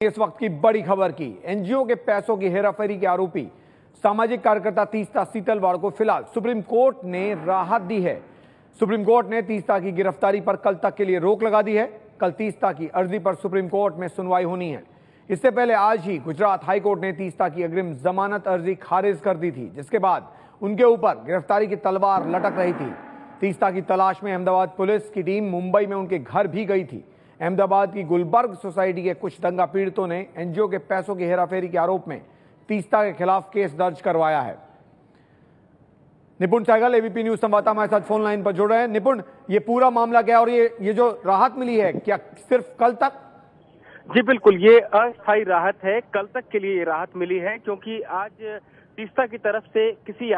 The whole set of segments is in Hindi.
इस वक्त की बड़ी खबर की एनजीओ के पैसों की हेराफेरी के आरोपी सामाजिक कार्यकर्ता तीस्ता सीतलवाड़ को फिलहाल सुप्रीम कोर्ट ने राहत दी है। सुप्रीम कोर्ट ने तीस्ता की गिरफ्तारी पर कल तक के लिए रोक लगा दी है। कल तीस्ता की अर्जी पर सुप्रीम कोर्ट में सुनवाई होनी है। इससे पहले आज ही गुजरात हाईकोर्ट ने तीस्ता की अग्रिम जमानत अर्जी खारिज कर दी थी, जिसके बाद उनके ऊपर गिरफ्तारी की तलवार लटक रही थी। तीस्ता की तलाश में अहमदाबाद पुलिस की टीम मुंबई में उनके घर भी गई थी। अहमदाबाद की गुलबर्ग सोसाइटी के कुछ दंगा पीड़ितों ने एनजीओ के पैसों की हेराफेरी के आरोप में तीस्ता के खिलाफ केस दर्ज करवाया है। निपुण सहगल एबीपी न्यूज संवाददाता हमारे साथ फोन लाइन पर जुड़ रहे हैं। निपुण, ये पूरा मामला क्या है और ये जो राहत मिली है क्या सिर्फ कल तक? जी बिल्कुल, ये अस्थायी राहत है। कल तक के लिए ये राहत मिली है क्योंकि आज तीस्ता की तरफ से किसी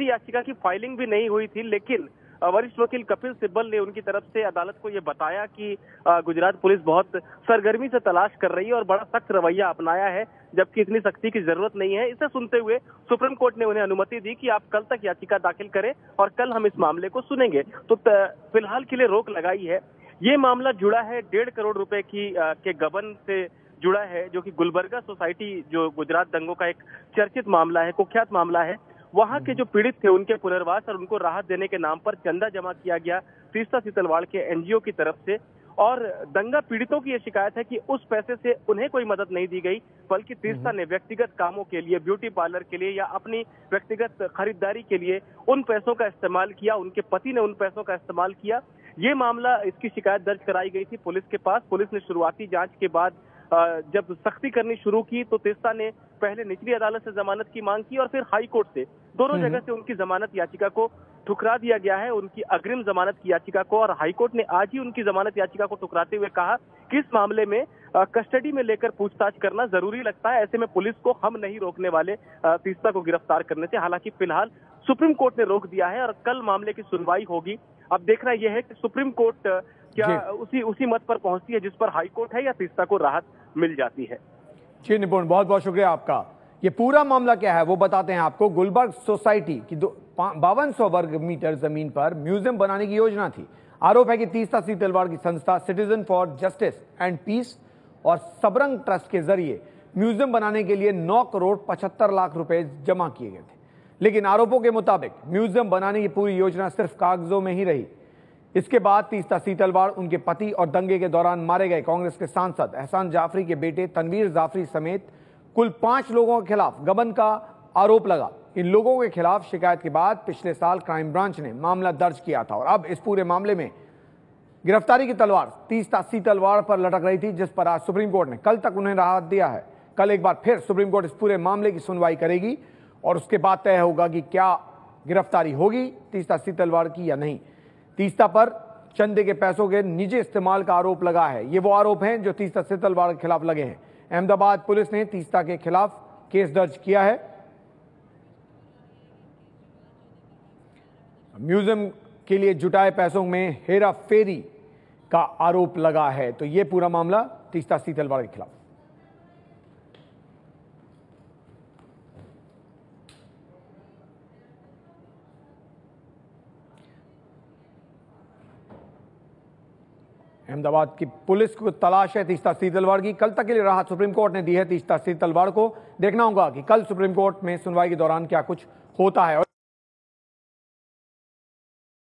याचिका की फाइलिंग भी नहीं हुई थी, लेकिन वरिष्ठ वकील कपिल सिब्बल ने उनकी तरफ से अदालत को ये बताया कि गुजरात पुलिस बहुत सरगर्मी से तलाश कर रही है और बड़ा सख्त रवैया अपनाया है, जबकि इतनी सख्ती की जरूरत नहीं है। इसे सुनते हुए सुप्रीम कोर्ट ने उन्हें अनुमति दी कि आप कल तक याचिका दाखिल करें और कल हम इस मामले को सुनेंगे। तो फिलहाल के लिए रोक लगाई है। ये मामला जुड़ा है 1.5 करोड़ रुपए के गबन से जुड़ा है, जो कि गुलबर्गा सोसाइटी, जो गुजरात दंगों का एक चर्चित मामला है, कुख्यात मामला है। वहां के जो पीड़ित थे उनके पुनर्वास और उनको राहत देने के नाम पर चंदा जमा किया गया तीस्ता सीतलवाड़ के एनजीओ की तरफ से। और दंगा पीड़ितों की यह शिकायत है कि उस पैसे से उन्हें कोई मदद नहीं दी गई, बल्कि तीस्ता ने व्यक्तिगत कामों के लिए, ब्यूटी पार्लर के लिए या अपनी व्यक्तिगत खरीदारी के लिए उन पैसों का इस्तेमाल किया। उनके पति ने उन पैसों का इस्तेमाल किया। ये मामला, इसकी शिकायत दर्ज कराई गई थी पुलिस के पास। पुलिस ने शुरुआती जांच के बाद जब सख्ती करनी शुरू की तो तीस्ता ने पहले निचली अदालत से जमानत की मांग की और फिर हाई कोर्ट से, दोनों जगह से उनकी जमानत याचिका को ठुकरा दिया गया है, उनकी अग्रिम जमानत की याचिका को। और हाईकोर्ट ने आज ही उनकी जमानत याचिका को ठुकराते हुए कहा कि इस मामले में कस्टडी में लेकर पूछताछ करना जरूरी लगता है। ऐसे में पुलिस को हम नहीं रोकने वाले तीस्ता को गिरफ्तार करने से। हालांकि फिलहाल सुप्रीम कोर्ट ने रोक दिया है और कल मामले की सुनवाई होगी। अब देखना यह है कि सुप्रीम कोर्ट क्या उसी मत पर पहुंचती है जिस पर हाई कोर्ट है, या तीस्ता को राहत मिल जाती है। जी निपुण, बहुत बहुत शुक्रिया आपका। ये पूरा मामला क्या है वो बताते हैं आपको। गुलबर्ग सोसाइटी की 5200 वर्ग मीटर जमीन पर म्यूजियम बनाने की योजना थी। आरोप है कि तीस्ता सीतलवाड़ की संस्था citizen for justice and peace और सबरंग ट्रस्ट के जरिए म्यूजियम बनाने के लिए 9 करोड़ 75 लाख रुपए जमा किए गए थे। लेकिन आरोपों के मुताबिक म्यूजियम बनाने की पूरी योजना सिर्फ कागजों में ही रही। इसके बाद तीस्ता सीतलवाड़, उनके पति और दंगे के दौरान मारे गए कांग्रेस के सांसद एहसान जाफरी के बेटे तनवीर जाफरी समेत कुल 5 लोगों के खिलाफ गबन का आरोप लगा। इन लोगों के खिलाफ शिकायत के बाद पिछले साल क्राइम ब्रांच ने मामला दर्ज किया था और अब इस पूरे मामले में गिरफ्तारी की तलवार तीस्ता सीतलवाड़ पर लटक रही थी, जिस पर आज सुप्रीम कोर्ट ने कल तक उन्हें राहत दिया है। कल एक बार फिर सुप्रीम कोर्ट इस पूरे मामले की सुनवाई करेगी और उसके बाद तय होगा कि क्या गिरफ्तारी होगी तीस्ता सीतलवाड़ की या नहीं। तीस्ता पर चंदे के पैसों के निजी इस्तेमाल का आरोप लगा है। ये वो आरोप हैं जो तीस्ता सीतलवाड़ के खिलाफ लगे हैं। अहमदाबाद पुलिस ने तीस्ता के खिलाफ केस दर्ज किया है। म्यूजियम के लिए जुटाए पैसों में हेरा फेरी का आरोप लगा है। तो ये पूरा मामला तीस्ता सीतलवाड़ के खिलाफ। अहमदाबाद की पुलिस को तलाश है तीस्ता सीतलवाड़ की। कल तक के लिए राहत सुप्रीम कोर्ट ने दी है तीस्ता सीतलवाड़ को। देखना होगा कि कल सुप्रीम कोर्ट में सुनवाई के दौरान क्या कुछ होता है।